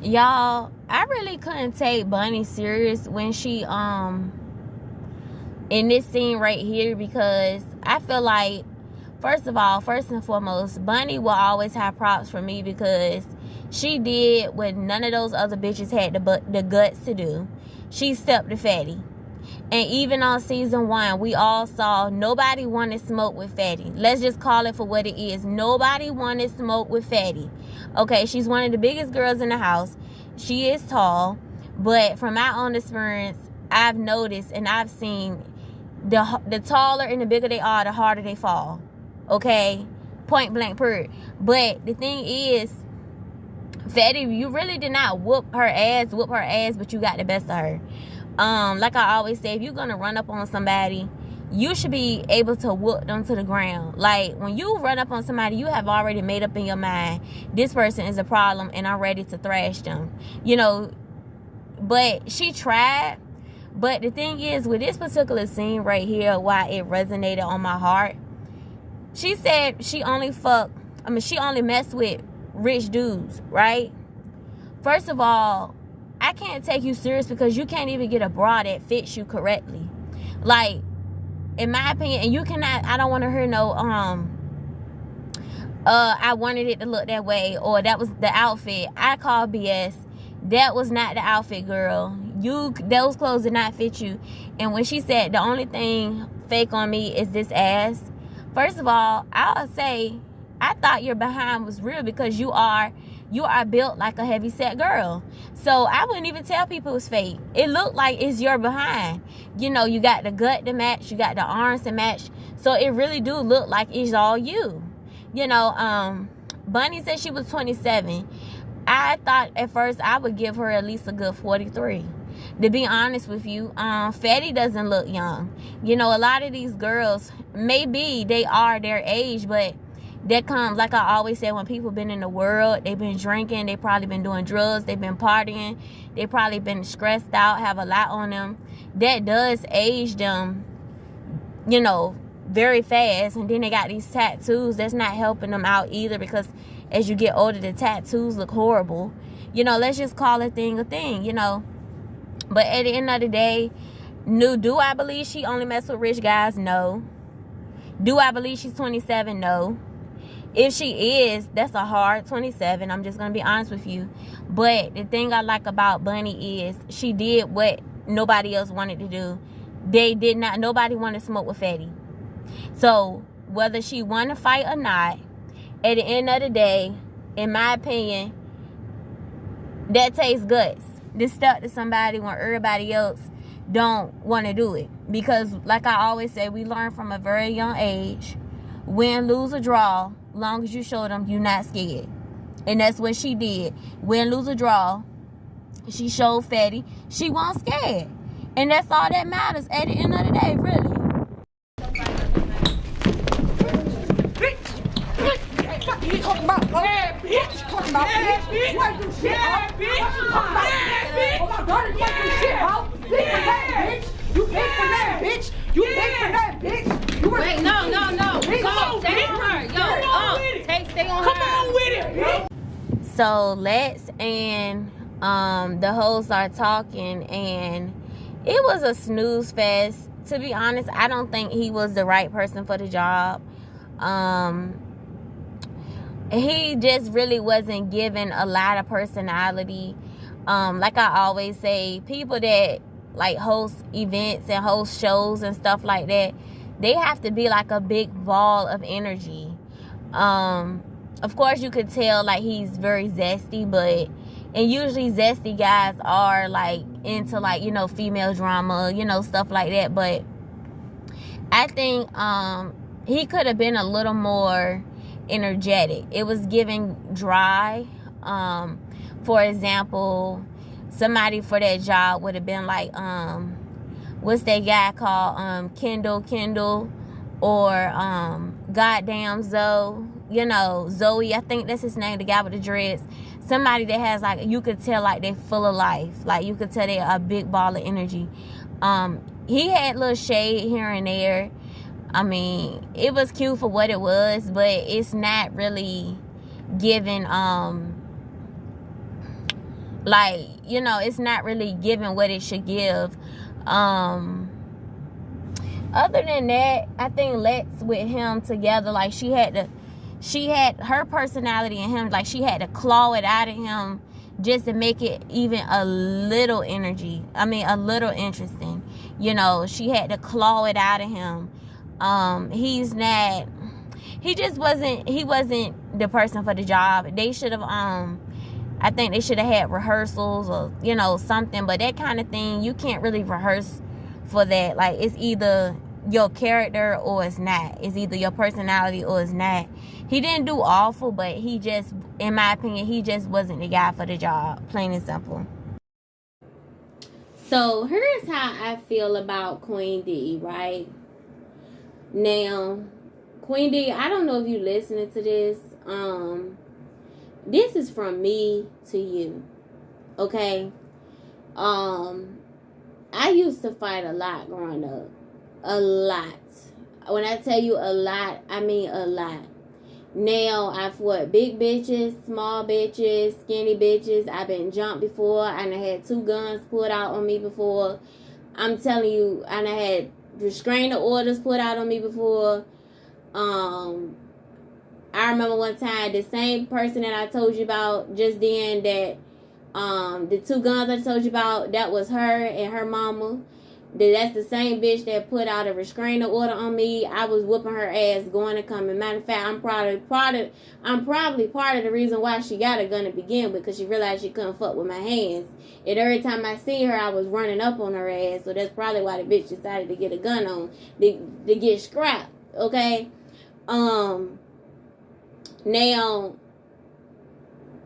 Y'all, I really couldn't take Bunny serious when she in this scene right here, because I feel like, first and foremost, Bunny will always have props for me, because she did what none of those other bitches had the guts to do. She stepped to Fatty. And even on season 1, we all saw nobody wanted smoke with Fatty. Let's just call it for what it is. Nobody wanted smoke with Fatty. Okay, she's one of the biggest girls in the house. She is tall. But from my own experience, I've noticed and I've seen the taller and the bigger they are, the harder they fall. Okay? Point blank period. But the thing is, Fatty, you really did not whoop her ass, but you got the best of her. Like I always say, if you're gonna run up on somebody, you should be able to whoop them to the ground. Like, when you run up on somebody, you have already made up in your mind, this person is a problem and I'm ready to thrash them. You know, but she tried. But the thing is, with this particular scene right here, why it resonated on my heart, she said she only messed with rich dudes, right? First of all, I can't take you serious because you can't even get a bra that fits you correctly. Like, in my opinion, and you cannot, I don't want to hear no, I wanted it to look that way, or that was the outfit. I call BS. That was not the outfit, girl. Those clothes did not fit you. And when she said the only thing fake on me is this ass, first of all, I'll say, I thought your behind was real, because you are built like a heavy set girl. So I wouldn't even tell people it's fake. It looked like it's your behind. You know, you got the gut to match, you got the arms to match. So it really do look like it's all you. You know, Bunny said she was 27. I thought at first I would give her at least a good 43. To be honest with you, Fatty doesn't look young. You know, a lot of these girls, maybe they are their age, but that comes, like I always say, when people been in the world, they've been drinking, they probably been doing drugs, they've been partying, they probably been stressed out, have a lot on them. That does age them, you know, very fast. And then they got these tattoos that's not helping them out either, because as you get older, the tattoos look horrible. You know, let's just call a thing, you know. But at the end of the day, do I believe she only messed with rich guys? No. Do I believe she's 27? No. If she is, that's a hard 27. I'm just going to be honest with you. But the thing I like about Bunny is she did what nobody else wanted to do. Nobody wanted to smoke with Fatty. So whether she won the fight or not, at the end of the day, in my opinion, that takes guts. To stuck to somebody when everybody else don't want to do it. Because like I always say, we learn from a very young age, win, lose, or draw, long as you show them you're not scared. And that's what she did. Win, lose, or draw, she showed Fatty she wasn't scared. And that's all that matters at the end of the day, really. You talking about, yeah, bitch. Talking about, yeah, bitch. What you shit, yeah, bitch. Talking about, yeah, bitch. Oh my God, you fucking shit, hoe. Big for that, bitch. You big for that, bitch. You big for that, bitch. You wait, no. Go, stay on her. Yo, stay on her. Come on with it, bitch. So Lex and the hosts are talking, and it was a snooze fest. To be honest, I don't think he was the right person for the job. He just really wasn't given a lot of personality. Like I always say, people that like host events and host shows and stuff like that, they have to be like a big ball of energy. Of course you could tell like he's very zesty, and usually zesty guys are like into like, you know, female drama, you know, stuff like that. But I think he could have been a little more energetic. It was giving dry. For example, somebody for that job would have been like, what's that guy called? Kendall, or goddamn Zoe. You know, Zoe, I think that's his name, the guy with the dreads. Somebody that has like, you could tell like they full of life. Like you could tell they're a big ball of energy. He had little shade here and there. I mean, it was cute for what it was, but it's not really giving Like, you know, it's not really giving what it should give. Other than that, I think Lex with him together, like she had her personality in him, like she had to claw it out of him just to make it even a little a little interesting. You know, she had to claw it out of him. He wasn't the person for the job. They should have, I think they should have had rehearsals or, you know, something, but that kind of thing, you can't really rehearse for that. Like, it's either your character or it's not. It's either your personality or it's not. He didn't do awful, but he just, in my opinion, he just wasn't the guy for the job, plain and simple. So here's how I feel about Queen D, right? Now, Queen D, I don't know if you're listening to this. This is from me to you, okay? I used to fight a lot growing up. A lot. When I tell you a lot, I mean a lot. Now, I've fought big bitches, small bitches, skinny bitches. I've been jumped before, and I had 2 guns put out on me before. I'm telling you, and I had restraining orders put out on me before. I remember one time, the same person that I told you about just then, that the 2 guns I told you about, that was her and her mama. That's the same bitch that put out a restraining order on me. I was whooping her ass, going and coming. Matter of fact, I'm probably part of the reason why she got a gun to begin with, because she realized she couldn't fuck with my hands. And every time I see her, I was running up on her ass. So that's probably why the bitch decided to get a gun on, to get scrapped. Okay. Now,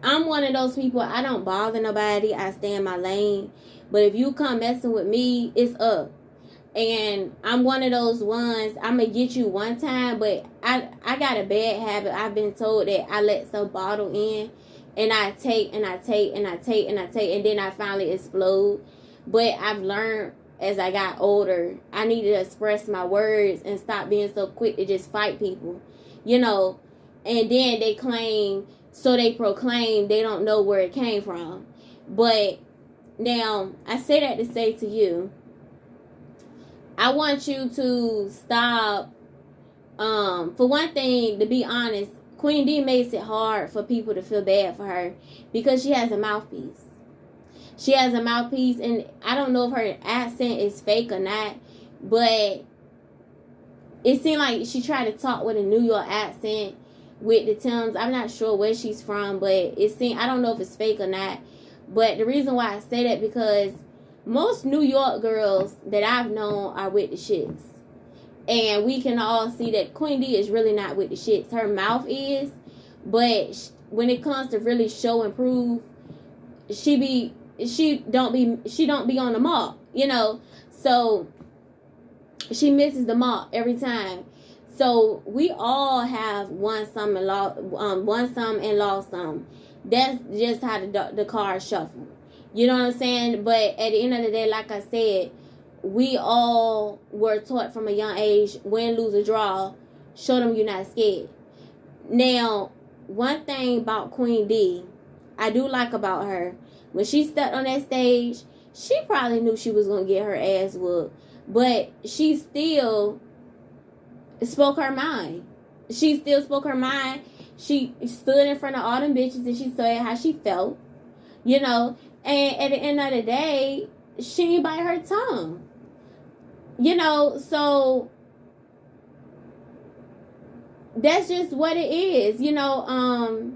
I'm one of those people, I don't bother nobody. I stay in my lane. But if you come messing with me, it's up. And I'm one of those ones, I'm going to get you one time, but I got a bad habit. I've been told that I let some bottle in, and I take, and then I finally explode. But I've learned as I got older, I need to express my words and stop being so quick to just fight people. You know, and then they proclaim they don't know where it came from. But now, I say that to say to you, I want you to stop. For one thing, to be honest, Queen D makes it hard for people to feel bad for her because she has a mouthpiece. She has a mouthpiece, and I don't know if her accent is fake or not, but it seemed like she tried to talk with a New York accent with the Timbs. I'm not sure where she's from, but I don't know if it's fake or not. But the reason why I say that, because most New York girls that I've known are with the shits. And we can all see that Queen D is really not with the shits. Her mouth is, but when it comes to really show and prove, she don't be on the mark, you know. So she misses the mark every time. So we all have won some and lost some. That's just how the cards shuffle. You know what I'm saying? But at the end of the day, like I said, we all were taught from a young age, win, lose, or draw, show them you're not scared. Now, one thing about Queen D, I do like about her, when she stepped on that stage, she probably knew she was going to get her ass whooped. But she still spoke her mind. She still spoke her mind. She stood in front of all them bitches and she said how she felt, you know. And at the end of the day, she ain't bite her tongue, you know. So that's just what it is, you know.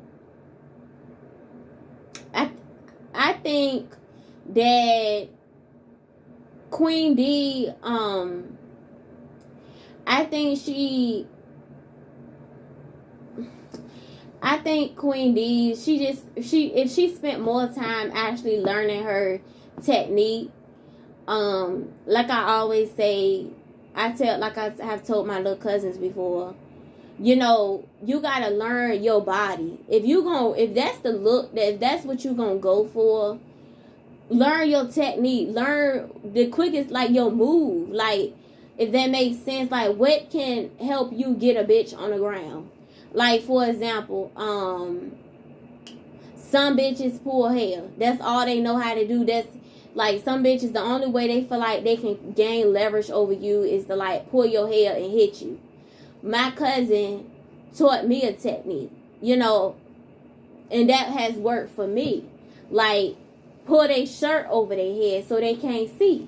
I think that Queen D, I think Queen D, if she spent more time actually learning her technique, like I always say, like I have told my little cousins before, you know, you gotta learn your body. If that's what you gonna go for, learn your technique, learn the quickest, like your move, like if that makes sense, like what can help you get a bitch on the ground. Like, for example, Some bitches pull hair. That's all they know how to do. That's like some bitches, the only way they feel like they can gain leverage over you is to like pull your hair and hit you. My cousin taught me a technique, you know, and that has worked for me. Like, pull their shirt over their head so they can't see,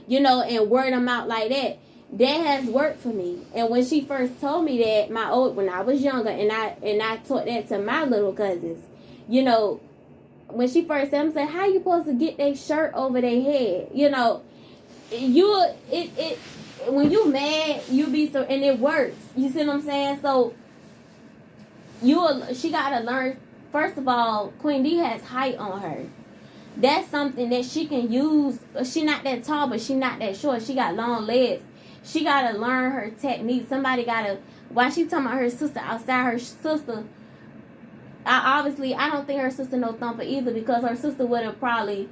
you know, and wear them out like that. That has worked for me. And when she first told me that, when I was younger, and I taught that to my little cousins, you know, when she first said, I'm saying, how you supposed to get their shirt over their head? You know, when you mad, you be so, and it works. You see what I'm saying? So she gotta learn. First of all, Queen D has height on her. That's something that she can use. She not that tall, but she not that short. She got long legs. She gotta learn her technique. Somebody gotta. While she talking about her sister outside, her sister. I don't think her sister no thumper either, because her sister would have probably.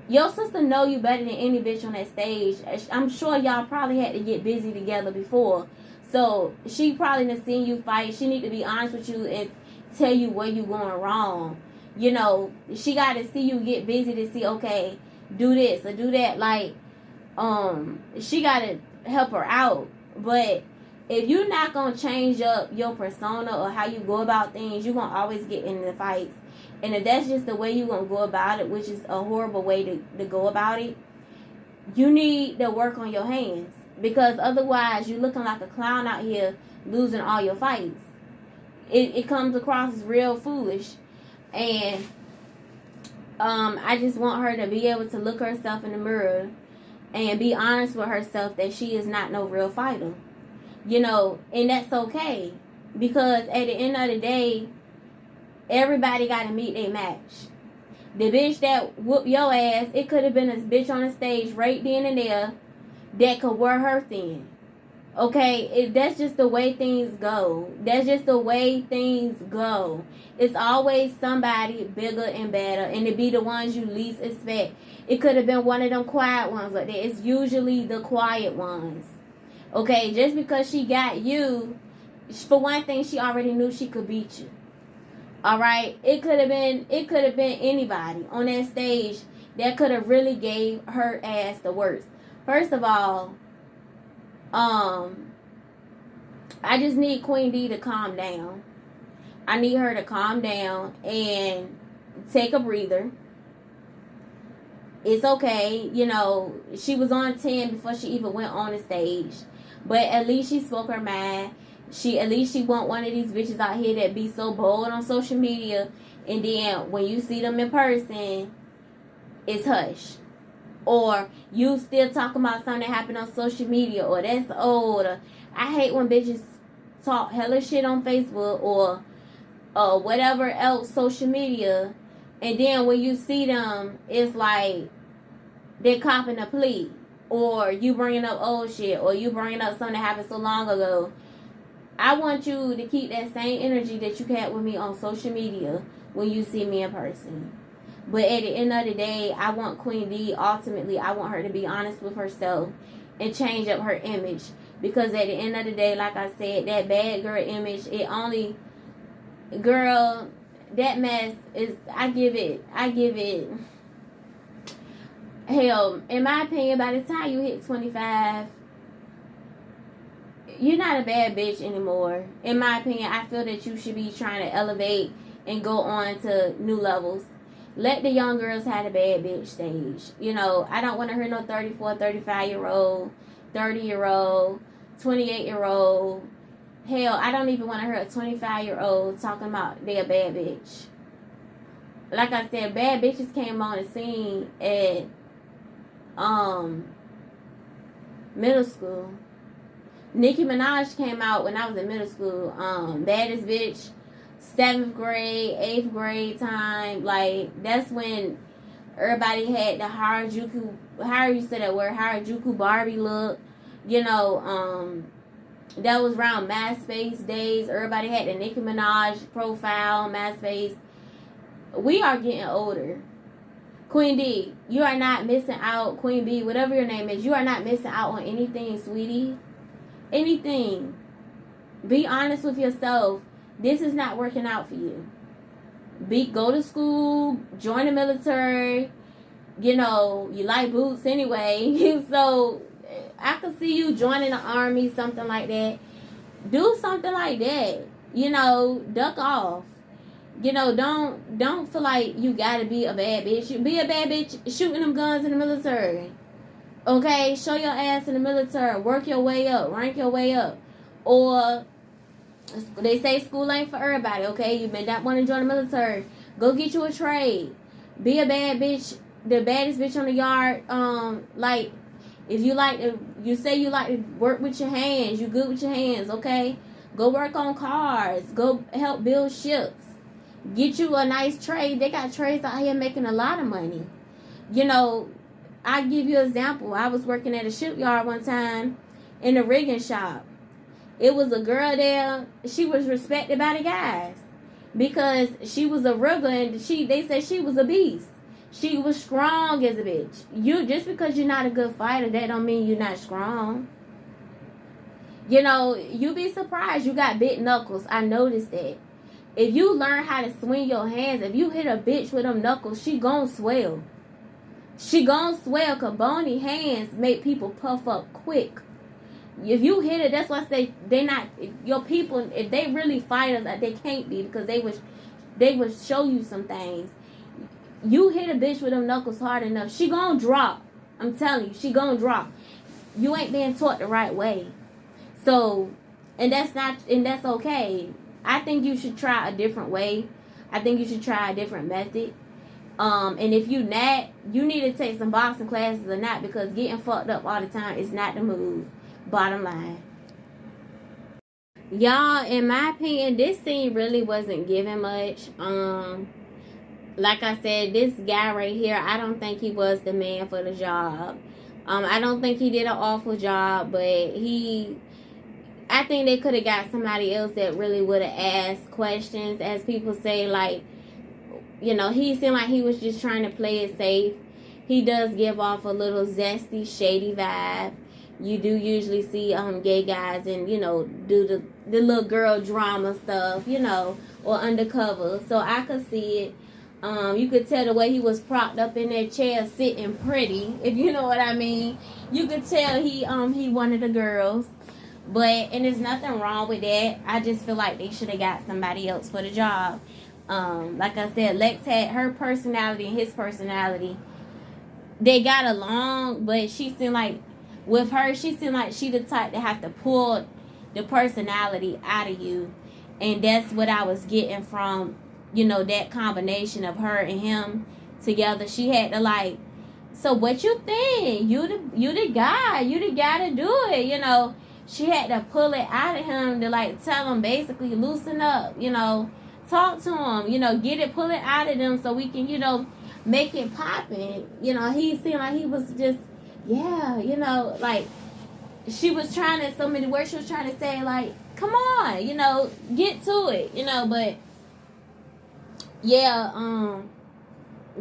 Your sister know you better than any bitch on that stage. I'm sure y'all probably had to get busy together before, so she probably done seen you fight. She need to be honest with you and tell you where you going wrong. You know, she got to see you get busy to see, okay, do this or do that. Like, she got to help her out. But if you're not going to change up your persona or how you go about things, you're going to always get into fights. And if that's just the way you're going to go about it, which is a horrible way to go about it, you need to work on your hands. Because otherwise, you're looking like a clown out here losing all your fights. It comes across as real foolish. And I just want her to be able to look herself in the mirror and be honest with herself that she is not no real fighter. You know, and that's okay. Because at the end of the day, everybody got to meet their match. The bitch that whooped your ass, it could have been a bitch on the stage right then and there that could wear her thin. Okay, that's just the way things go. That's just the way things go. It's always somebody bigger and better, and it be the ones you least expect. It could have been one of them quiet ones like that. It's usually the quiet ones. Okay, just because she got you, for one thing, she already knew she could beat you. All right, it could have been anybody on that stage that could have really gave her ass the worst. First of all, I just need Queen D to calm down. I need her to calm down and take a breather. It's okay. You know, she was on 10 before she even went on the stage. But at least she spoke her mind. At least she wasn't one of these bitches out here that be so bold on social media. And then when you see them in person, it's hush. Or you still talking about something that happened on social media, or that's old. I hate when bitches talk hella shit on Facebook or whatever else social media, and then when you see them, it's like they're copping a plea, or you bringing up old shit, or you bringing up something that happened so long ago. I want you to keep that same energy that you had with me on social media when you see me in person. But at the end of the day, I want Queen D, ultimately, I want her to be honest with herself and change up her image. Because at the end of the day, like I said, that bad girl image, girl, that mess is, I give it, hell, in my opinion, by the time you hit 25, you're not a bad bitch anymore. In my opinion, I feel that you should be trying to elevate and go on to new levels. Let the young girls have the bad bitch stage. You know, I don't want to hear no 34, 35-year-old, 30-year-old, 28-year-old. Hell, I don't even want to hear a 25-year-old talking about they a bad bitch. Like I said, bad bitches came on the scene at middle school. Nicki Minaj came out when I was in middle school. Baddest bitch. 7th grade, 8th grade time, like that's when everybody had the Harajuku Barbie look, you know. That was around MySpace days. Everybody had the Nicki Minaj profile on MySpace. We are getting older. Queen D, you are not missing out. Queen B, whatever your name is, you are not missing out on anything, sweetie. Anything. Be honest with yourself. This is not working out for you. go to school, join the military. You know, you like boots anyway. So I could see you joining the army, something like that. Do something like that. You know, duck off. You know, don't feel like you gotta be a bad bitch. You be a bad bitch shooting them guns in the military. Okay, show your ass in the military. Work your way up. Rank your way up. Or they say school ain't for everybody. Okay, you may not want to join the military. Go get you a trade. Be a bad bitch, the baddest bitch on the yard. Like if you like to, you say you like to work with your hands. You good with your hands. Okay, go work on cars. Go help build ships. Get you a nice trade. They got trades out here making a lot of money. You know, I give you an example. I was working at a shipyard one time in a rigging shop. It was a girl there. She was respected by the guys because she was a rigger, and they said she was a beast. She was strong as a bitch. You just because you're not a good fighter, that don't mean you're not strong. You know, you be surprised. You got big knuckles. I noticed that. If you learn how to swing your hands, if you hit a bitch with them knuckles, she gon' swell. She gon' swell, because bony hands make people puff up quick. If you hit it, that's why I say they not, your people, if they really fighters, they can't be, because they would show you some things. You hit a bitch with them knuckles hard enough, she gon' drop. I'm telling you, she gon' drop. You ain't being taught the right way. So, and that's okay. I think you should try a different way. I think you should try a different method. And if you not, you need to take some boxing classes or not, because getting fucked up all the time is not the move. Bottom line. Y'all, in my opinion, this scene really wasn't giving much. Like I said, this guy right here, I don't think he was the man for the job. I don't think he did an awful job, but I think they could have got somebody else that really would have asked questions, as people say, like, you know, he seemed like he was just trying to play it safe. He does give off a little zesty, shady vibe. You do usually see gay guys and, you know, do the little girl drama stuff, you know, or undercover. So I could see it. You could tell the way he was propped up in that chair, sitting pretty, if you know what I mean. You could tell he wanted the girls. And there's nothing wrong with that. I just feel like they should have got somebody else for the job. Like I said, Lex had her personality and his personality. They got along, but she seemed like, with her, she seemed like she the type to have to pull the personality out of you. And that's what I was getting from, you know, that combination of her and him together. She had to like, so what you think? You the guy to do it, you know. She had to pull it out of him to like tell him basically loosen up, you know, talk to him, you know, pull it out of them so we can, you know, make it poppin'. You know, he seemed like he was just, yeah, you know, like she was trying to, so many words she was trying to say, like, come on, you know, get to it, you know. But yeah,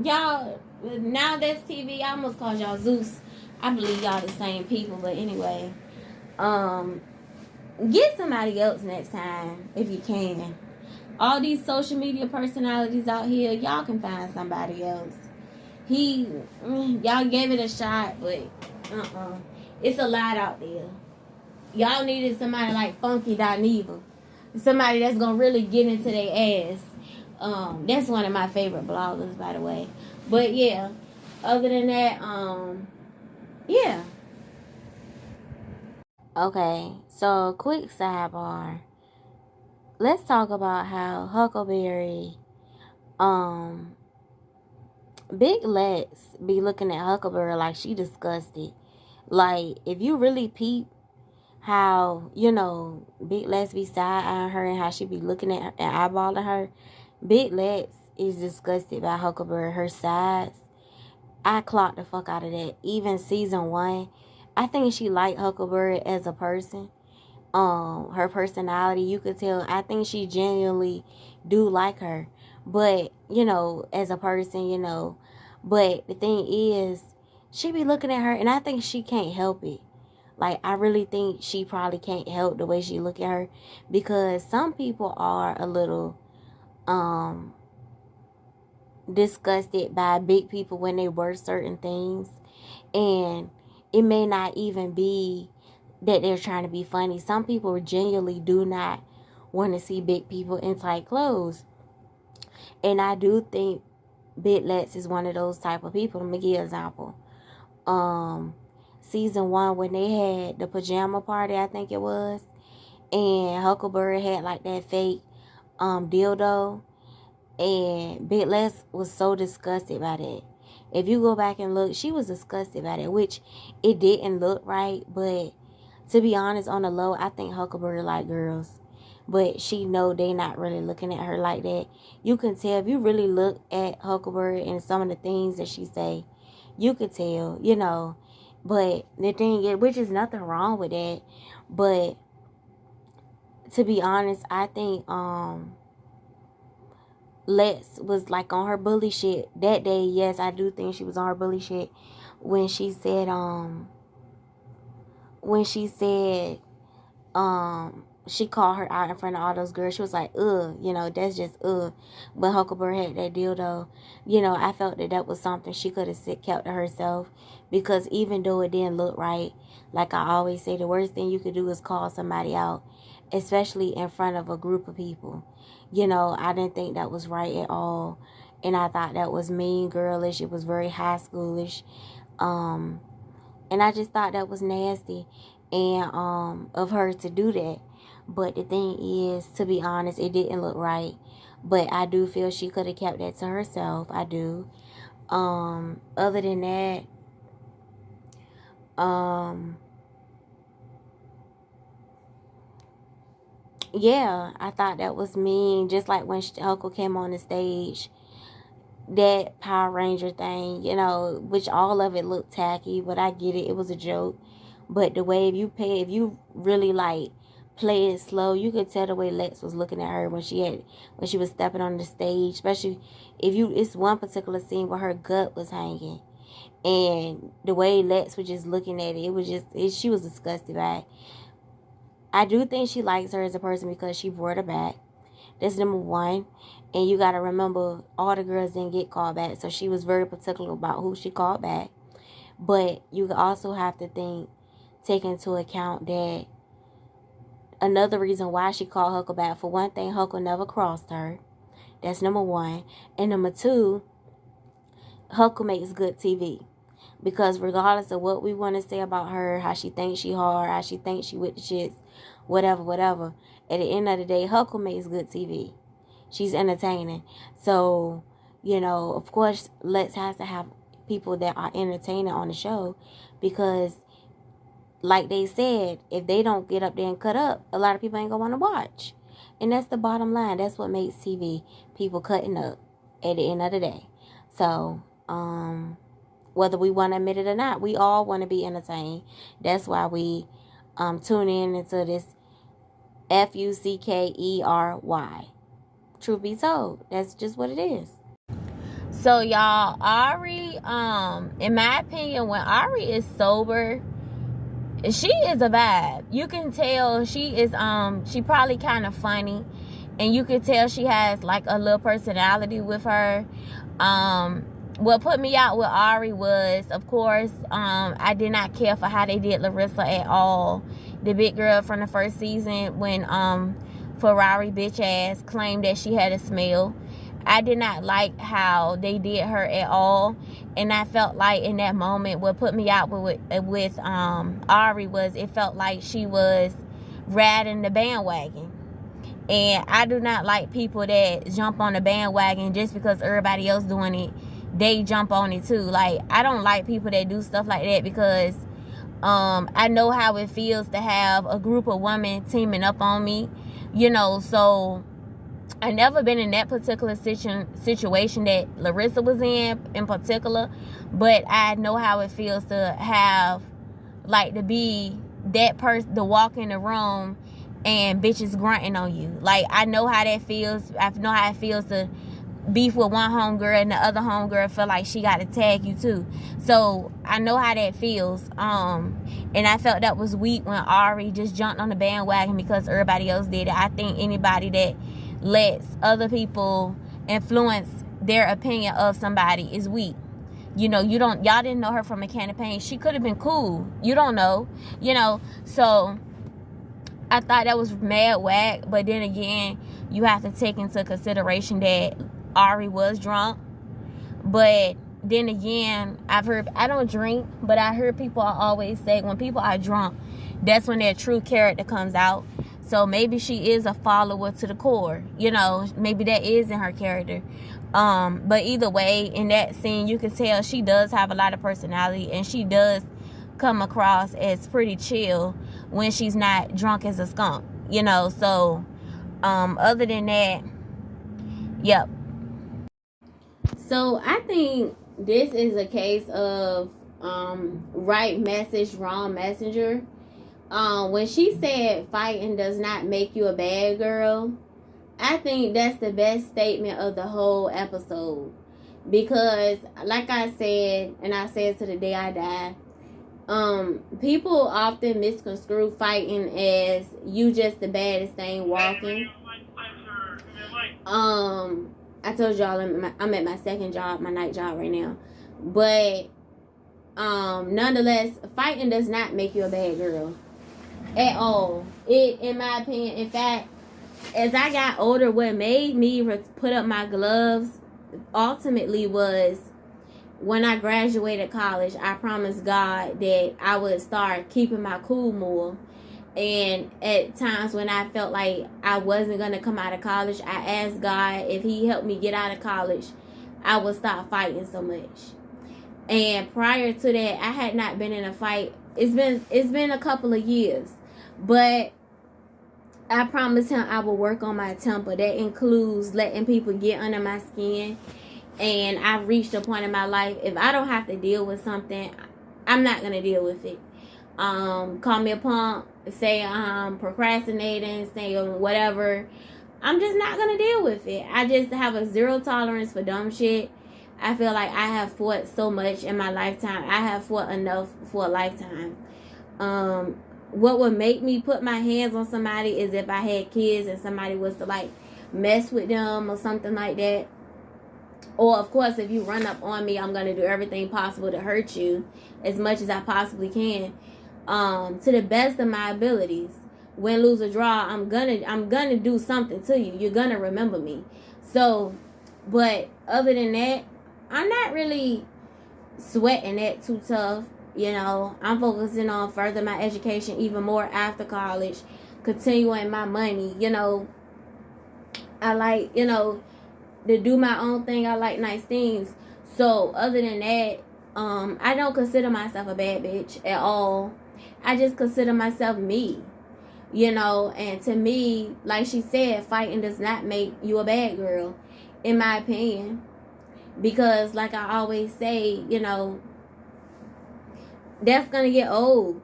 y'all, now that's TV. I almost called y'all Zeus. I believe y'all the same people, but anyway, get somebody else next time if you can. All these social media personalities out here, y'all can find somebody else. Y'all gave it a shot, but it's a lot out there. Y'all needed somebody like Funky Dineva, somebody that's gonna really get into their ass. That's one of my favorite bloggers, by the way. But yeah, other than that, yeah. Okay, so quick sidebar. Let's talk about how Huckleberry, Big Lex be looking at Huckleberry like she disgusted. Like, if you really peep how, you know, Big Lex be side-eyeing her and how she be looking at her and eyeballing her, Big Lex is disgusted by Huckleberry, her sides. I clocked the fuck out of that. Even season 1, I think she liked Huckleberry as a person. Her personality, you could tell. I think she genuinely do like her. But, you know, as a person, you know. But the thing is, she be looking at her, and I think she can't help it. Like, I really think she probably can't help the way she look at her. Because some people are a little, disgusted by big people when they were certain things. And it may not even be that they're trying to be funny. Some people genuinely do not want to see big people in tight clothes. And I do think Big Lex is one of those type of people. Let me give you an example. Season 1, when they had the pajama party, I think it was, and Huckleberry had like that fake dildo, and Big Lex was so disgusted by that. If you go back and look, she was disgusted by that, which it didn't look right. But to be honest, on the low, I think Huckleberry like girls, but she know they not really looking at her like that. You can tell if you really look at Huckleberry and some of the things that she say, you could tell, you know. But the thing is, which is nothing wrong with that, but to be honest, I think Lex was like on her bully shit that day. Yes, I do think she was on her bully shit when she said she called her out in front of all those girls. She was like, ugh, you know, that's just ugh. When Huckleberry had that dildo, you know, I felt that was something she could have kept to herself, because even though it didn't look right, like I always say, the worst thing you could do is call somebody out, especially in front of a group of people. You know, I didn't think that was right at all, and I thought that was mean girlish. It was very high schoolish, and I just thought that was nasty, and of her to do that. But the thing is, to be honest, it didn't look right. But I do feel she could have kept that to herself. I do. Other than that, yeah, I thought that was mean. Just like when Huckle came on the stage, that Power Ranger thing, you know, which all of it looked tacky, but I get it. It was a joke. But the way if you really like play it slow, you could tell the way Lex was looking at her when she was stepping on the stage. Especially it's one particular scene where her gut was hanging, and the way Lex was just looking at it, she was disgusted by it. I do think she likes her as a person because she brought her back. That's number one. And you got to remember, all the girls didn't get called back, so she was very particular about who she called back. But you also have to take into account that another reason why she called Huckle back, for one thing, Huckle never crossed her. That's number one. And number two, Huckle makes good TV. Because regardless of what we want to say about her, how she thinks she hard, how she thinks she with the shits, whatever, at the end of the day, Huckle makes good TV. She's entertaining. So, you know, of course, Lex has to have people that are entertaining on the show, because like they said, if they don't get up there and cut up, a lot of people ain't gonna want to watch. And that's the bottom line. That's what makes TV, people cutting up at the end of the day. So, whether we want to admit it or not, we all want to be entertained. That's why we tune in into this FUCKERY. Truth be told, that's just what it is. So y'all, Ari, in my opinion, when Ari is sober, she is a vibe. You can tell she is she probably kind of funny, and you can tell she has like a little personality with her. What put me out with Ari was, of course, I did not care for how they did Larissa at all. The big girl from the first season, when Ferrari bitch ass claimed that she had a smell. I did not like how they did her at all. And I felt like in that moment, what put me out with Ari was, it felt like she was riding the bandwagon. And I do not like people that jump on the bandwagon just because everybody else doing it, they jump on it too. Like, I don't like people that do stuff like that, because I know how it feels to have a group of women teaming up on me, you know. So I never been in that particular situation that Larissa was in particular, but I know how it feels to have, like, to be that person, to walk in the room and bitches grunting on you. Like, I know how that feels. I know how it feels to beef with one homegirl and the other homegirl feel like she got to tag you too. So I know how that feels. And I felt that was weak when Ari just jumped on the bandwagon because everybody else did it. I think anybody that lets other people influence their opinion of somebody is weak. You know, y'all didn't know her from a can of paint. She could have been cool. You don't know, you know. So I thought that was mad whack. But then again, you have to take into consideration that Ari was drunk. But then again, I don't drink, but I heard people always say when people are drunk, that's when their true character comes out. So maybe she is a follower to the core. You know, maybe that is in her character. But either way, in that scene, you can tell she does have a lot of personality, and she does come across as pretty chill when she's not drunk as a skunk, you know. So other than that, yep. So I think this is a case of right message, wrong messenger. When she said fighting does not make you a bad girl, I think that's the best statement of the whole episode. Because, like I said, and I said to the day I die, people often misconstrue fighting as you just the baddest thing walking. I told y'all I'm at my second job, my night job right now. But, nonetheless, fighting does not make you a bad girl. At all. In my opinion, in fact, as I got older, what made me put up my gloves ultimately was when I graduated college. I promised God that I would start keeping my cool more. And at times when I felt like I wasn't going to come out of college, I asked God if he helped me get out of college, I would stop fighting so much. And prior to that, I had not been in a fight. It's been a couple of years. But I promised him I will work on my temper. That includes letting people get under my skin. And I've reached a point in my life, if I don't have to deal with something, I'm not going to deal with it. Call me a punk, say I'm procrastinating, say whatever. I'm just not going to deal with it. I just have a zero tolerance for dumb shit. I feel like I have fought so much in my lifetime. I have fought enough for a lifetime. What would make me put my hands on somebody is if I had kids and somebody was to like mess with them or something like that. Or of course, if you run up on me, I'm going to do everything possible to hurt you as much as I possibly can. To the best of my abilities. Win, lose, or draw, I'm gonna do something to you. You're gonna remember me. So, but other than that, I'm not really sweating that too tough. You know, I'm focusing on further my education even more after college, continuing my money. You know, I like, you know, to do my own thing. I like nice things. So other than that, I don't consider myself a bad bitch at all. I just consider myself me. You know, and to me, like she said, fighting does not make you a bad girl, in my opinion. Because like I always say, you know, that's going to get old.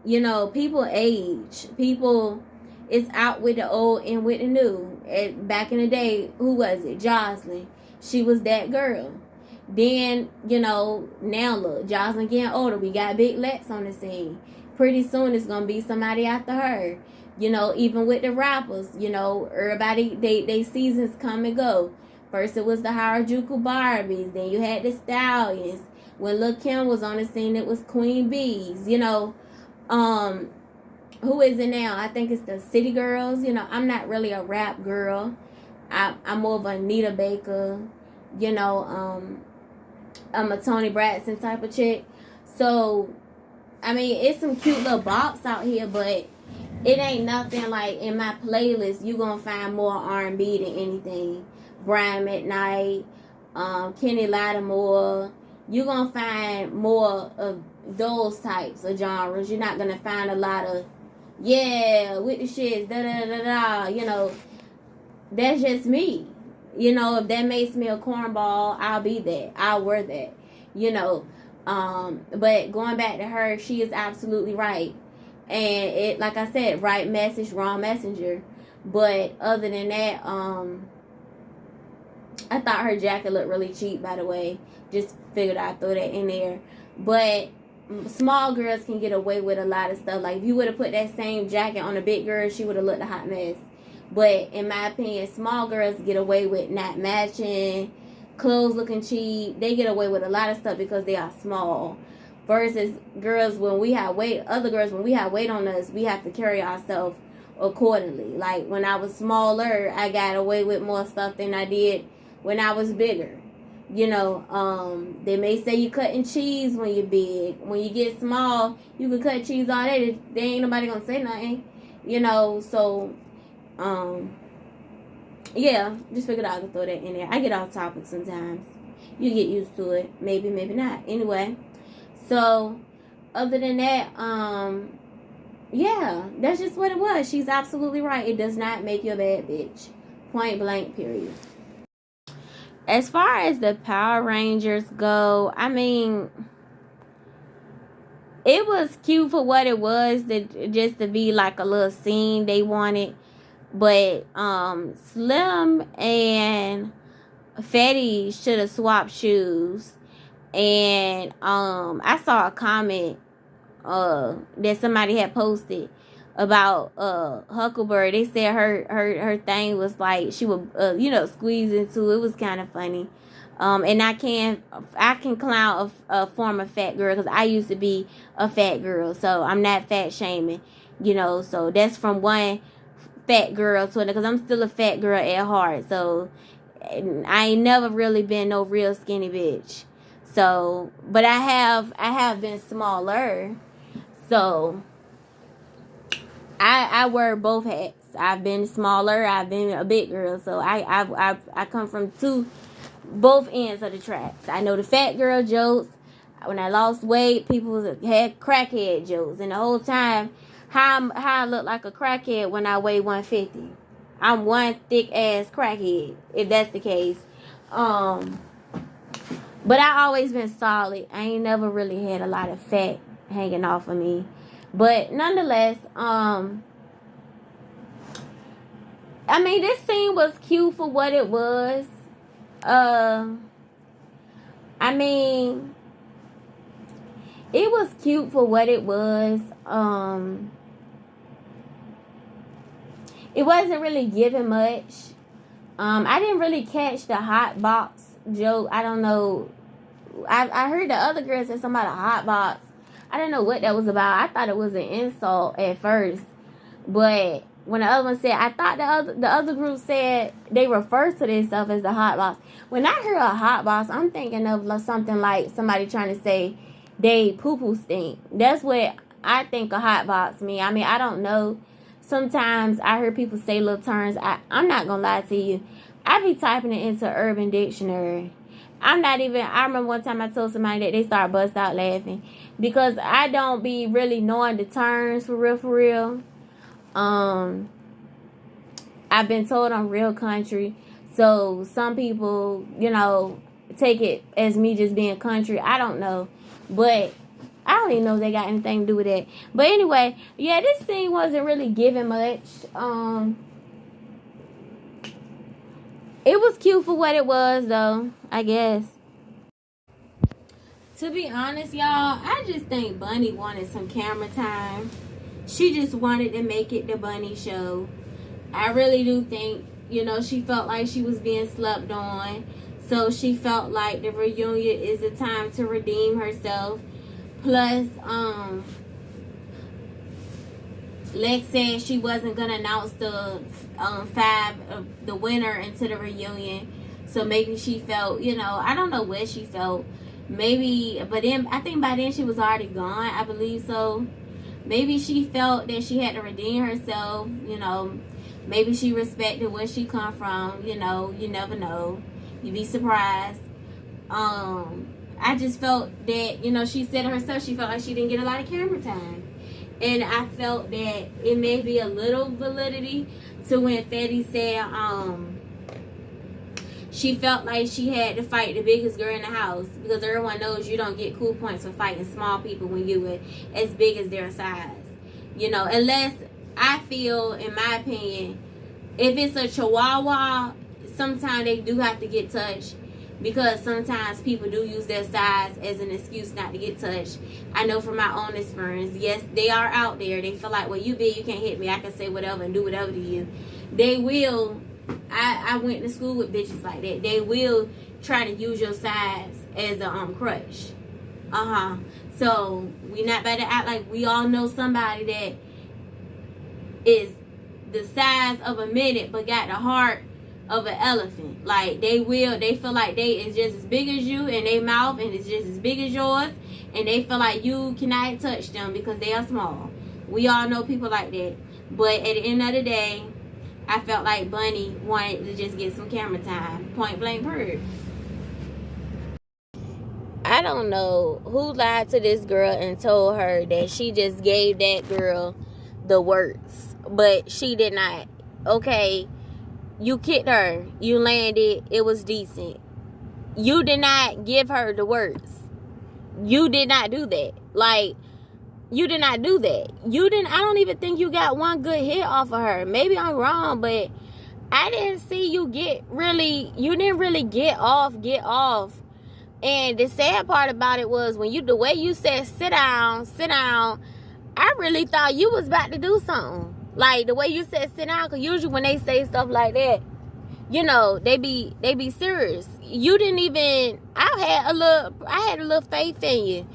You know, people age. People is out with the old and with the new. Back in the day, who was it? Jocelyn. She was that girl. Then, you know, now look, Jocelyn getting older. We got Big Lex on the scene. Pretty soon it's going to be somebody after her. You know, even with the rappers, you know, everybody, they seasons come and go. First it was the Harajuku Barbies. Then you had the Stallions. When Lil' Kim was on the scene, it was Queen Bees. You know, who is it now? I think it's the City Girls. You know, I'm not really a rap girl. I'm more of a Anita Baker. You know, I'm a Toni Braxton type of chick. So, I mean, it's some cute little bops out here, but it ain't nothing like in my playlist. You gonna find more R&B than anything. Brian McKnight, Kenny Lattimore. You gonna find more of those types of genres. You're not gonna find a lot of with the shits, da da da da. You know, that's just me. You know, if that makes me a cornball, I'll be that. I'll wear that. You know, but going back to her, she is absolutely right. And it, like I said, right message, wrong messenger. But other than that, I thought her jacket looked really cheap, by the way. Just figured I'd throw that in there. But small girls can get away with a lot of stuff. Like, if you would have put that same jacket on a big girl, she would have looked a hot mess. But in my opinion, small girls get away with not matching, clothes looking cheap. They get away with a lot of stuff because they are small. Versus girls, when we have weight, other girls, when we have weight on us, we have to carry ourselves accordingly. Like when I was smaller, I got away with more stuff than I did when I was bigger. You know, they may say you cutting cheese when you're big. When you get small, you can cut cheese all day. There ain't nobody gonna say nothing. You know, so yeah, just figured I could throw that in there. I get off topic sometimes. You get used to it. Maybe, maybe not. Anyway, so other than that, yeah, that's just what it was. She's absolutely right. It does not make you a bad bitch. Point blank, period. As far as the Power Rangers go, I mean, it was cute for what it was, just to be like a little scene they wanted. But Slim and Fatty should have swapped shoes. And I saw a comment that somebody had posted about Huckleberry. They said her thing was like she would squeeze into it. It was kind of funny. And I can clown a former fat girl because I used to be a fat girl, so I'm not fat shaming, so that's from one fat girl to another, because I'm still a fat girl at heart. So I ain't never really been no real skinny bitch. So, but I have been smaller. So I wear both hats. I've been smaller. I've been a big girl. So I come from both ends of the tracks. I know the fat girl jokes. When I lost weight, people had crackhead jokes, and the whole time, how I look like a crackhead when I weigh 150. I'm one thick ass crackhead, if that's the case. But I always been solid. I ain't never really had a lot of fat hanging off of me. But nonetheless, I mean, this scene was cute for what it was. I mean, it was cute for what it was. It wasn't really giving much. I didn't really catch the hot box joke. I don't know. I heard the other girl say something about a hot box. I didn't know what that was about. I thought it was an insult at first. But when the other one said, I thought the other group said they refer to themselves as the hot box. When I hear a hot box, I'm thinking of something like somebody trying to say they poo-poo stink. That's what I think a hot box mean. I mean, I don't know. Sometimes I hear people say little terms. I'm not going to lie to you. I be typing it into Urban Dictionary. I remember one time I told somebody that they started bust out laughing because I don't be really knowing the terms for real. I've been told I'm real country. So some people, take it as me just being country. I don't know. But I don't even know if they got anything to do with that. But anyway, yeah, this thing wasn't really giving much. It was cute for what it was, though, I guess. To be honest, y'all, I just think Bunny wanted some camera time. She just wanted to make it the Bunny show. I really do think, she felt like she was being slept on. So she felt like the reunion is a time to redeem herself. Plus, Lex said she wasn't gonna announce the the winner into the reunion. So maybe she felt, I don't know what she felt. Maybe, but then I think by then she was already gone. I believe so. Maybe she felt that she had to redeem herself. Maybe she respected where she come from. You never know. You'd be surprised. I just felt that, she said herself, she felt like she didn't get a lot of camera time. And I felt that it may be a little validity to when Fatty said she felt like she had to fight the biggest girl in the house, because everyone knows you don't get cool points for fighting small people when you were as big as their size. Unless, I feel, in my opinion, if it's a chihuahua, sometimes they do have to get touched. Because sometimes people do use their size as an excuse not to get touched. I know from my own experience. Yes, they are out there. They feel like, well, you big, you can't hit me. I can say whatever and do whatever to you. They will. I went to school with bitches like that. They will try to use your size as a crutch. So we not better act like we all know somebody that is the size of a minute but got the heart of an elephant. Like they feel like they is just as big as you, and their mouth and it's just as big as yours, and they feel like you cannot touch them because they are small. We all know people like that. But at the end of the day, I felt like Bunny wanted to just get some camera time. Point blank period. I don't know who lied to this girl and told her that she just gave that girl the works. But she did not. Okay, you kicked her. You landed. It was decent. You did not give her the works. You did not do that. Like, you did not do that. I don't even think you got one good hit off of her. Maybe I'm wrong, but I didn't see you you didn't really get off. And the sad part about it was the way you said, sit down, I really thought you was about to do something. Like the way you said, sit down, because usually when they say stuff like that, they be serious. You didn't even, I had a little faith in you.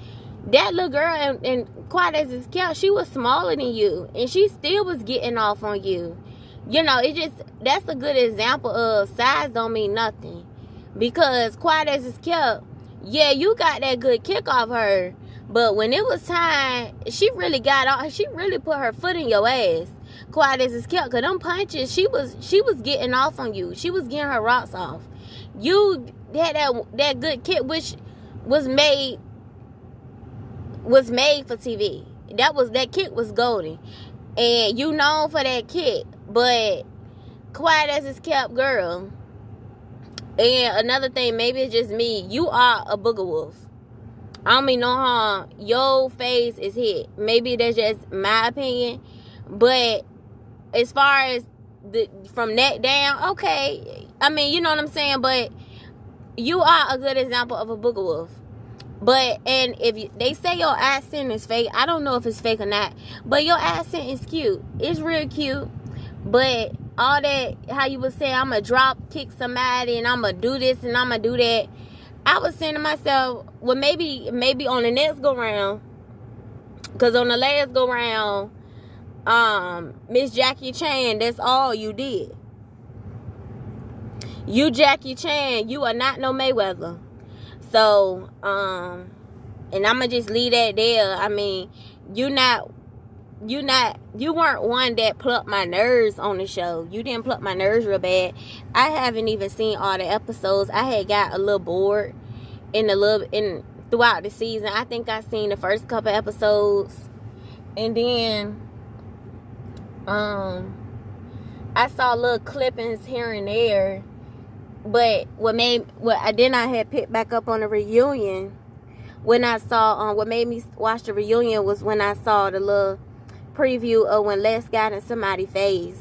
That little girl, and quiet as it's kept, she was smaller than you, and she still was getting off on you. That's a good example of size don't mean nothing. Because quiet as it's kept, yeah, you got that good kick off her, but when it was time, she really put her foot in your ass. Quiet as it's kept, because them punches, she was getting off on you. She was getting her rocks off. You had that good kick, which was made for TV. That kick was golden, and you known for that kick. But quiet as it's kept, girl. And another thing, maybe it's just me. You are a booger wolf. I don't mean no harm. Your face is hit. Maybe that's just my opinion, but as far as from neck down, okay. I mean, you know what I'm saying. But you are a good example of a booger wolf. And if they say your accent is fake, I don't know if it's fake or not, but your accent is cute. It's real cute. But all that, how you would say, I'm going to drop kick somebody and I'm going to do this and I'm going to do that. I was saying to myself, well, maybe on the next go round, because on the last go round, Miss Jackie Chan, that's all you did. You Jackie Chan, you are not no Mayweather. So, and I'm going to just leave that there. I mean, you weren't one that plucked my nerves on the show. You didn't pluck my nerves real bad. I haven't even seen all the episodes. I had got a little bored throughout the season. I think I seen the first couple episodes, and then I saw little clippings here and there. But then I had picked back up on the reunion when I saw what made me watch the reunion was when I saw the little preview of when Lex got in somebody's face,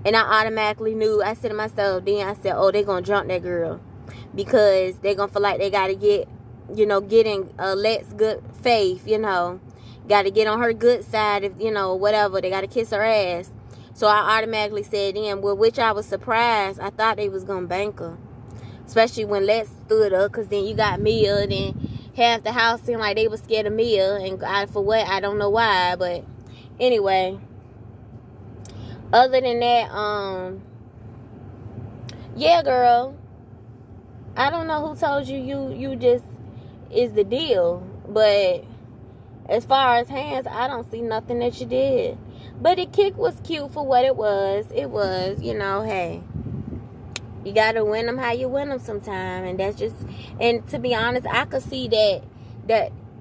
and I automatically knew. I said to myself, oh, they're gonna jump that girl because they're gonna feel like they gotta get in Lex good faith, gotta get on her good side, if whatever, they gotta kiss her ass. So I automatically said which I was surprised. I thought they was gonna bank her, especially when Lex stood up, because then you got Mia, and then half the house seemed like they was scared of Mia, and for what, I don't know why, but anyway, other than that, yeah, girl, I don't know who told you just is the deal, but as far as hands, I don't see nothing that you did. But the kick was cute for what it was. It was, hey, you gotta win them how you win them sometime, and that's just. And to be honest, I could see that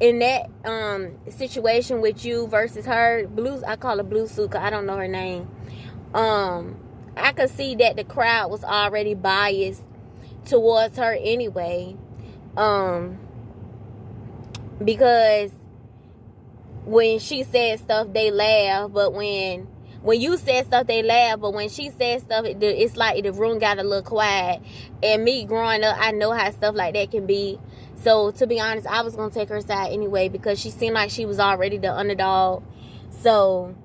in that situation with you versus her, I call her Blue Suit, 'cause I don't know her name. I could see that the crowd was already biased towards her anyway, because when she said stuff, they laugh, but when you said stuff, they laugh, but when she said stuff, it's like the room got a little quiet. And me growing up, I know how stuff like that can be. So to be honest, I was gonna take her side anyway, because she seemed like she was already the underdog. So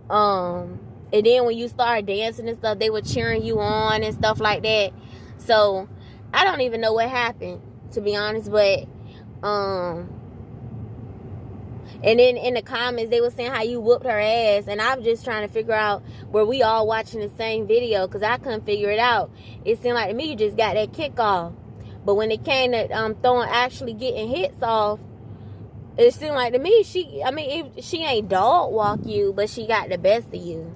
and then when you started dancing and stuff, they were cheering you on and stuff like that. So I don't even know what happened, to be honest, but and then in the comments they were saying how you whooped her ass, and I'm just trying to figure out were we all watching the same video, because I couldn't figure it out. It seemed like to me you just got that kick off, but when it came to actually getting hits off, it seemed like to me she ain't dog walk you, but she got the best of you.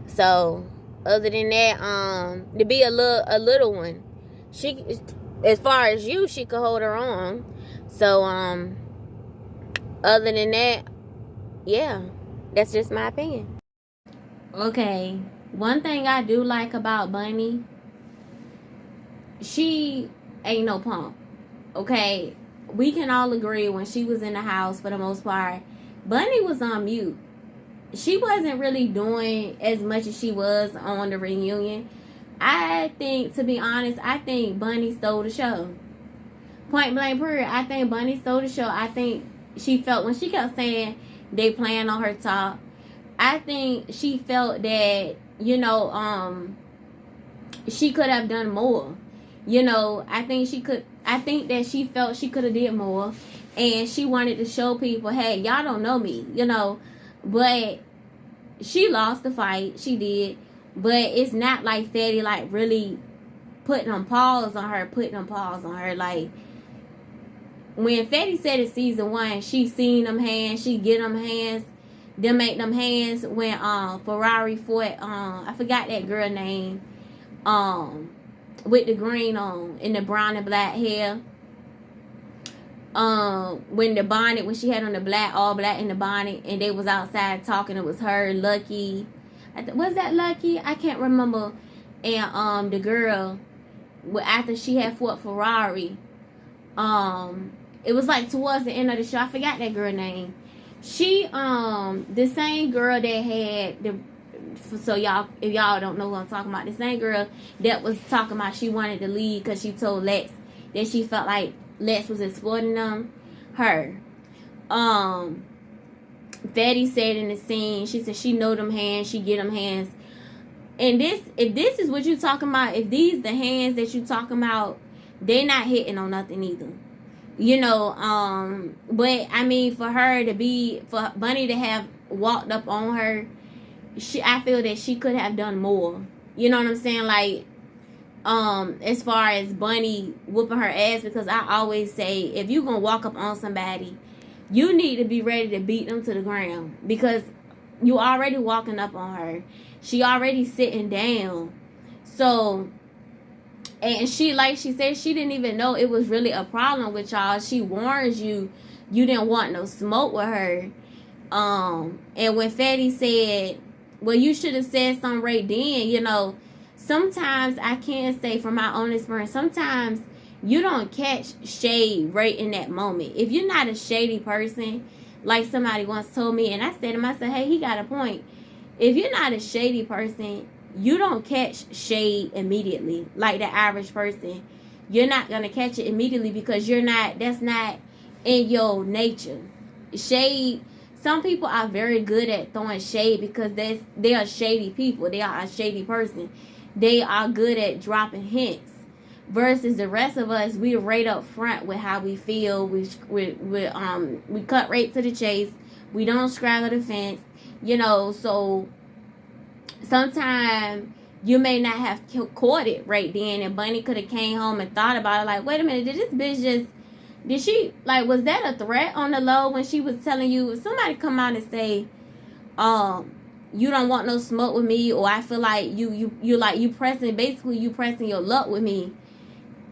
So other than that, to be a little one, she, as far as you, she could hold her own. So other than that, yeah, that's just my opinion. Okay, one thing I do like about Bunny, she ain't no punk. Okay, we can all agree when she was in the house, for the most part, Bunny was on mute. She wasn't really doing as much as she was on the reunion. I think, to be honest, I think Bunny stole the show. Point blank period. I think Bunny stole the show. I think she felt, when she kept saying they playing on her top, I think she felt that, you know, she could have done more. You know, I think that she felt she could have did more, and she wanted to show people, hey, y'all don't know me, you know. But she lost the fight. She did. But it's not like Fatty, like, really putting them paws on her. Like, when Fatty said in season 1, she seen them hands, she get them hands, them make them hands when Ferrari fought, I forgot that girl name, with the green on, and the brown and black hair. When the bonnet, when she had on the black, all black in the bonnet, and they was outside talking, it was her, Lucky. Was that Lucky? I can't remember. And the girl, after she had fought Ferrari, it was like towards the end of the show. I forgot that girl name. She, the same girl that had the, so y'all, if y'all don't know what I'm talking about, the same girl that was talking about she wanted to leave because she told Lex that she felt like Lex was exploiting them. Her. Fatty said in the scene, she said she know them hands, she get them hands. And if this is what you talking about, if these the hands that you talking about, they not hitting on nothing either. You know, but I mean, for Bunny to have walked up on her, I feel that she could have done more. You know what I'm saying? Like, as far as Bunny whooping her ass, because I always say, if you gonna walk up on somebody, you need to be ready to beat them to the ground, because you already walking up on her. She already sitting down. So, and she, like she said, she didn't even know it was really a problem with y'all. She warns you, you didn't want no smoke with her. And when Fatty said, well, you should have said something right then, you know, sometimes I can say from my own experience, sometimes you don't catch shade right in that moment. If you're not a shady person, like somebody once told me, and I said to myself, hey, he got a point. If you're not a shady person, you don't catch shade immediately. Like the average person, you're not going to catch it immediately because that's not in your nature. Shade, some people are very good at throwing shade because they are shady people. They are a shady person. They are good at dropping hints. Versus the rest of us, we're right up front with how we feel. We cut right to the chase. We don't straddle the fence, you know. So sometimes you may not have caught it right then, and Bunny could have came home and thought about it. Like, wait a minute, did she like, was that a threat on the low when she was telling you? If somebody come out and say, you don't want no smoke with me, or I feel like you pressing your luck with me.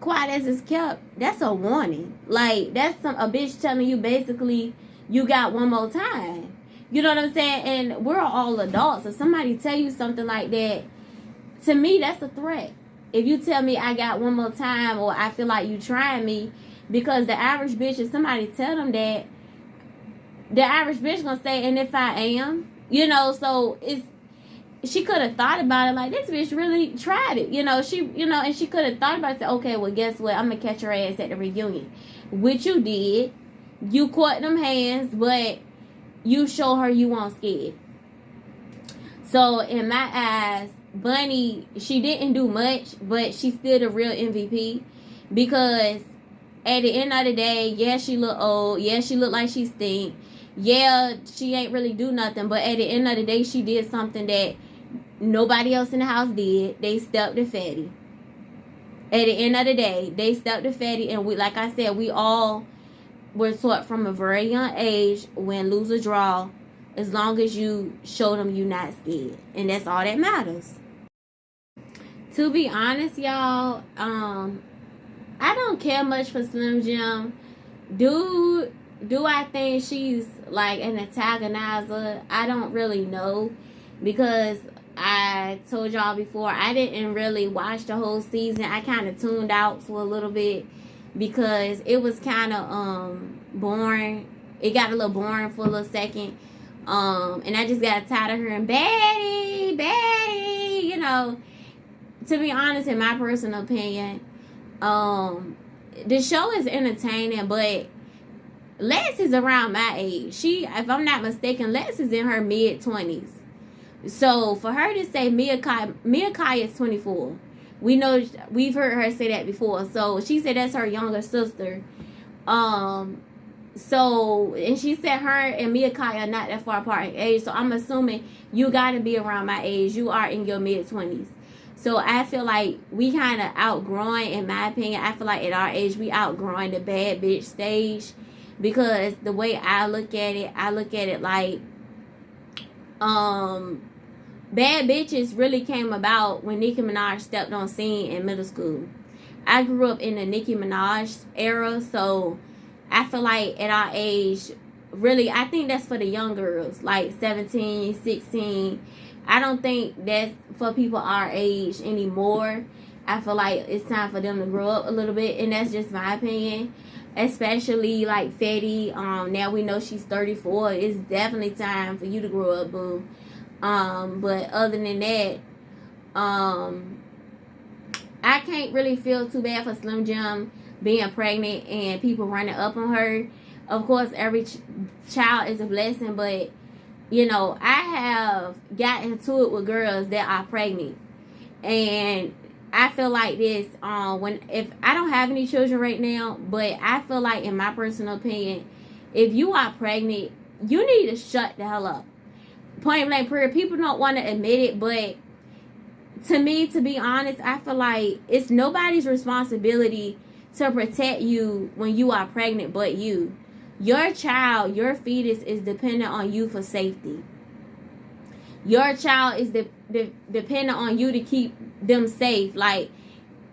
Quiet as it's kept, that's a warning. Like, that's a bitch telling you basically you got one more time. You know what I'm saying? And we're all adults. If somebody tell you something like that, to me, that's a threat. If you tell me I got one more time, or I feel like you trying me, because the average bitch, if somebody tell them that, the average bitch gonna say, and if I am, you know, so she could have thought about it like, this bitch really tried it, you know, and she could have thought about it, say, okay, well, guess what, I'm gonna catch her ass at the reunion, which you did. You caught them hands, but you show her you weren't scared. So in my eyes, Bunny, she didn't do much, but she's still the real MVP. Because at the end of the day, yeah, she look old. Yeah, she look like she stink. Yeah, she ain't really do nothing. But at the end of the day, she did something that nobody else in the house did. They stepped the fatty. At the end of the day, they stepped the fatty. And we, like I said, we all were taught from a very young age, when lose or draw, as long as you show them you not scared. And that's all that matters. To be honest, y'all, I don't care much for Slim Jim. Do I think she's like an antagonizer? I don't really know, because I told y'all before, I didn't really watch the whole season. I kind of tuned out for a little bit because it was kind of boring. It got a little boring for a little second. And I just got tired of hearing baddie, you know. To be honest, in my personal opinion, the show is entertaining, but Lex is around my age. If I'm not mistaken, Lex is in her mid-20s. So for her to say Mia Kai is 24, we've heard her say that before. So she said that's her younger sister. So, and she said her and Mia Kai are not that far apart in age. So I'm assuming you got to be around my age. You are in your mid-20s. So I feel like we kind of outgrowing, in my opinion, I feel like at our age, we outgrowing the bad bitch stage. Because the way I look at it like, bad bitches really came about when Nicki Minaj stepped on scene in middle school. I grew up in the Nicki Minaj era, so I feel like at our age, really, I think that's for the young girls, like 17, 16. I don't think that's for people our age anymore. I feel like it's time for them to grow up a little bit, and that's just my opinion. Especially like Fetty. Now we know she's 34. It's definitely time for you to grow up, boo. But other than that, I can't really feel too bad for Slim Jim being pregnant and people running up on her. Of course, every child is a blessing, but you know, I have gotten into it with girls that are pregnant, and I feel like this, if I don't have any children right now, but I feel like, in my personal opinion, if you are pregnant, you need to shut the hell up. Point blank period. People don't want to admit it, but to me, to be honest, I feel like it's nobody's responsibility to protect you when you are pregnant but you. Your child, your fetus is dependent on you for safety. Your child is dependent on you to keep them safe. Like,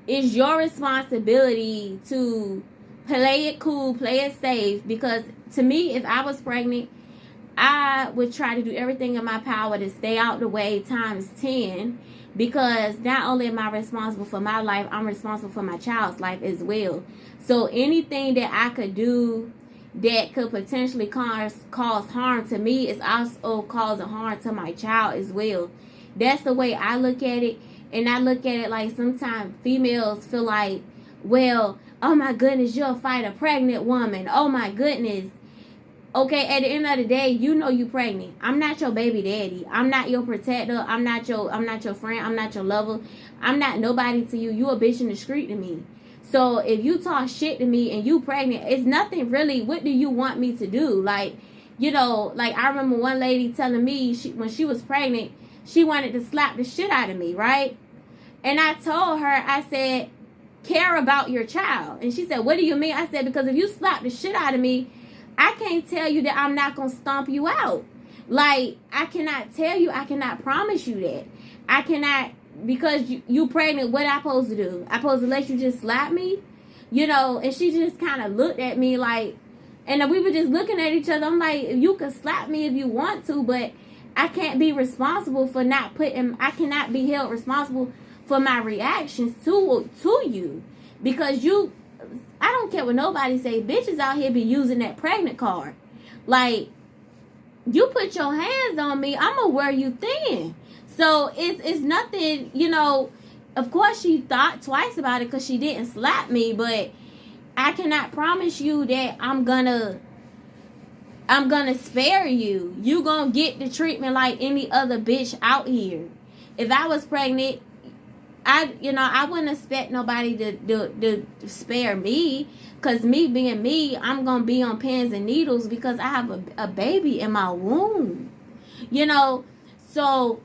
it's your responsibility to play it cool, play it safe. Because to me, if I was pregnant, I would try to do everything in my power to stay out the way times 10. Because not only am I responsible for my life, I'm responsible for my child's life as well. So anything that I could do that could potentially cause harm to me is also causing harm to my child as well. That's the way I look at it. And I look at it like, sometimes females feel like, well, oh my goodness, you'll fight a pregnant woman. Oh my goodness. Okay, at the end of the day, you know you pregnant. I'm not your baby daddy. I'm not your protector. I'm not your friend. I'm not your lover. I'm not nobody to you. You a bitch in the street to me. So if you talk shit to me and you pregnant, it's nothing really. What do you want me to do? Like, you know, like I remember one lady telling me when she was pregnant, she wanted to slap the shit out of me, right? And I told her, I said, care about your child. And she said, what do you mean? I said, because if you slap the shit out of me, I can't tell you that I'm not going to stomp you out. Like, I cannot tell you, I cannot promise you that. I cannot, because you pregnant, what I supposed to do? I supposed to let you just slap me? You know, and she just kind of looked at me like, and we were just looking at each other. I'm like, you can slap me if you want to, but I can't be responsible for I cannot be held responsible for my reactions to you. Because I don't care what nobody say. Bitches out here be using that pregnant card. Like, you put your hands on me, I'm gonna wear you thin. So it's nothing, you know. Of course she thought twice about it because she didn't slap me, but I cannot promise you that I'm gonna spare you. You gonna get the treatment like any other bitch out here. If I was pregnant, I wouldn't expect nobody to spare me, because me being me, I'm gonna be on pins and needles because I have a baby in my womb, so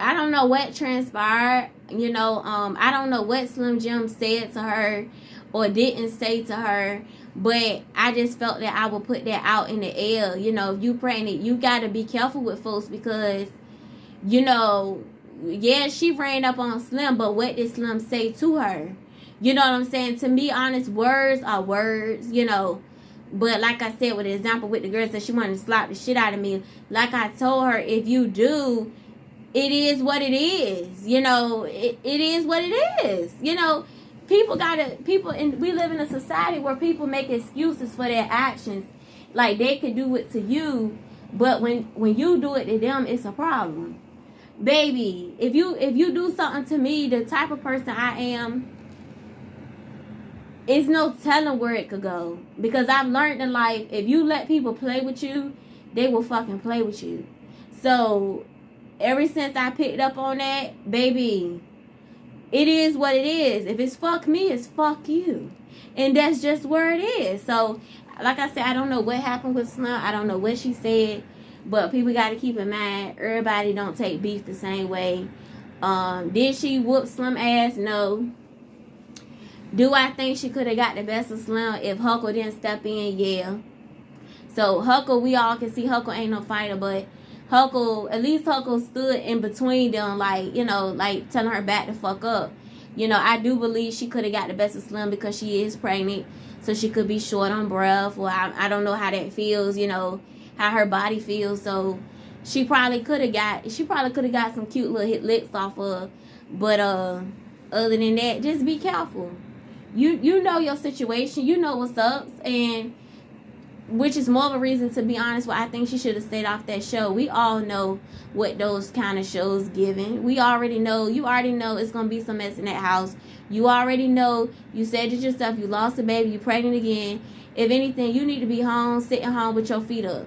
I don't know what transpired, I don't know what Slim Jim said to her or didn't say to her, but I just felt that I would put that out in the air. If you pregnant, you gotta be careful with folks, because yeah, she ran up on Slim, but what did Slim say to her? You know what I'm saying? To me, honest, words are words, But like I said, with the example with the girl that she wanted to slap the shit out of me, like I told her, if you do, it is what it is. It is what it is. And we live in a society where people make excuses for their actions. Like they could do it to you, but when you do it to them, it's a problem. Baby, if you do something to me, the type of person I am, it's no telling where it could go. Because I've learned in life, if you let people play with you, they will fucking play with you. So, ever since I picked up on that, baby, it is what it is. If it's fuck me, it's fuck you. And that's just where it is. So, like I said, I don't know what happened with Slim. I don't know what she said. But people got to keep in mind, everybody don't take beef the same way. Did she whoop Slim ass? No. Do I think she could have got the best of Slim if Huckle didn't step in? Yeah. So Huckle, we all can see Huckle ain't no fighter, but at least Huckle stood in between them, like telling her back the fuck up. I do believe she could have got the best of Slim because she is pregnant, so she could be short on breath. Well, I don't know how that feels, how her body feels. So she probably could have got some cute little hit licks off of. But other than that, just be careful. You know your situation, you know what's up, and which is more of a reason, to be honest, why I think she should have stayed off that show. We all know what those kind of shows giving. You already know it's gonna be some mess in that house. You already know, you said it yourself, you lost a baby, you pregnant again. If anything, you need to be home, sitting home with your feet up.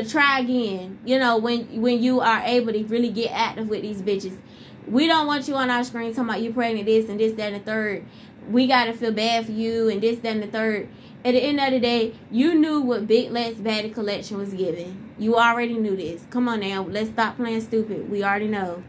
Try again, when you are able to really get active with these bitches. We don't want you on our screen talking about you pregnant this and this, that, and the third. We got to feel bad for you and this, that, and the third. At the end of the day, you knew what Big Lex Baddie Collection was giving. You already knew this. Come on now, let's stop playing stupid. We already know.